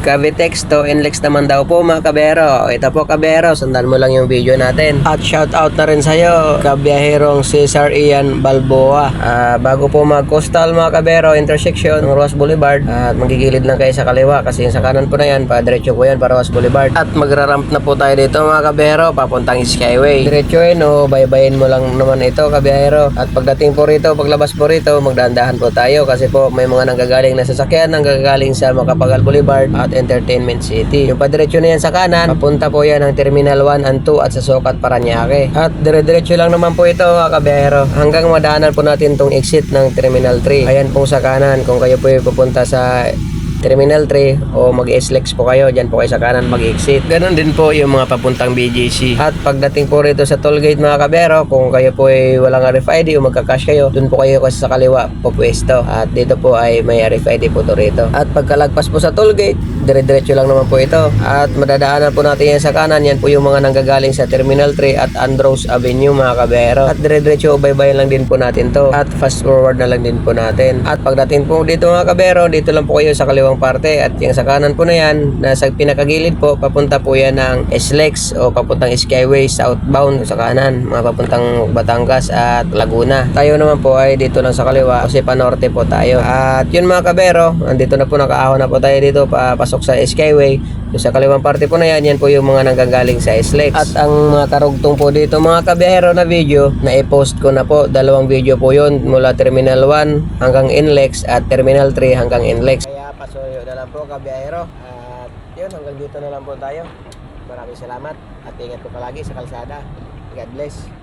Cavitex to NLEX naman daw po mga kabero. Ito po kabero, sundan mo lang yung video natin. At shout out na rin sa'yo, kabiyaherong Cesar Ian Balboa. Bago po mag-coastal mga kabero, intersection ng Roas Boulevard, at magigilid lang kayo sa kaliwa kasi yung sa kanan po na yan, pa-diretso po yan para Roas Boulevard. At magra-ramp na po tayo dito mga kabero, papuntang Skyway. Diretsuhin o baybayin mo lang naman ito kabiyahero. At pagdating po rito, paglabas po rito, magdahan-dahan po tayo kasi po may mga nanggagaling na sasakyan, nanggagaling sa Macapagal Boulevard at Entertainment City. Yung padiretso na yan sa kanan, papunta po yan ng Terminal 1 and 2 at sa Sukat, Parañaque. At dire-diretso lang naman po ito mga kabiyahero hanggang madaanan po natin tong exit ng Terminal 3. Ayan po sa kanan kung kayo po pupunta sa Terminal 3 o mag-SLEX po kayo, dyan po kayo sa kanan mag-exit. Ganon din po yung mga papuntang BGC. At pagdating po rito sa tollgate mga kabero, kung kayo po ay walang RFID o magka-cash kayo, dun po kayo kasi sa kaliwa po pwesto. At dito po ay may RFID po to rito. At pagkalagpas po sa tollgate, dire-diretso lang naman po ito. At madadaanan po natin yan sa kanan, yan po yung mga nanggagaling sa Terminal 3 at Andros Avenue mga kabero. At dire-diretso baybayin lang din po natin to. At fast forward na lang din po natin. At pagdating po dito mga kabero, dito lang po kayo sa kaliwa parte at yung sa kanan po na yan, nasa pinakagilid po, papunta po yan ng SLEX o papuntang Skyway southbound sa kanan, mga papuntang Batangas at Laguna. Tayo naman po ay dito lang sa kaliwa kasi panorte po tayo. At yun mga kabero, andito na po, nakaahon na po tayo dito papasok sa Skyway. Yung sa kaliwang parte po na yan, yan po yung mga nanggagaling sa SLEX. At ang mga karugtong po dito mga kabiyahero na video, na i-post ko na po, dalawang video po yun mula Terminal 1 hanggang NLEX at Terminal 3 hanggang NLEX. Pasuyo na lang po kabiyahero. At yun, hanggang dito na lang po tayo. Maraming salamat at ingat po palagi sa kalsada. God bless.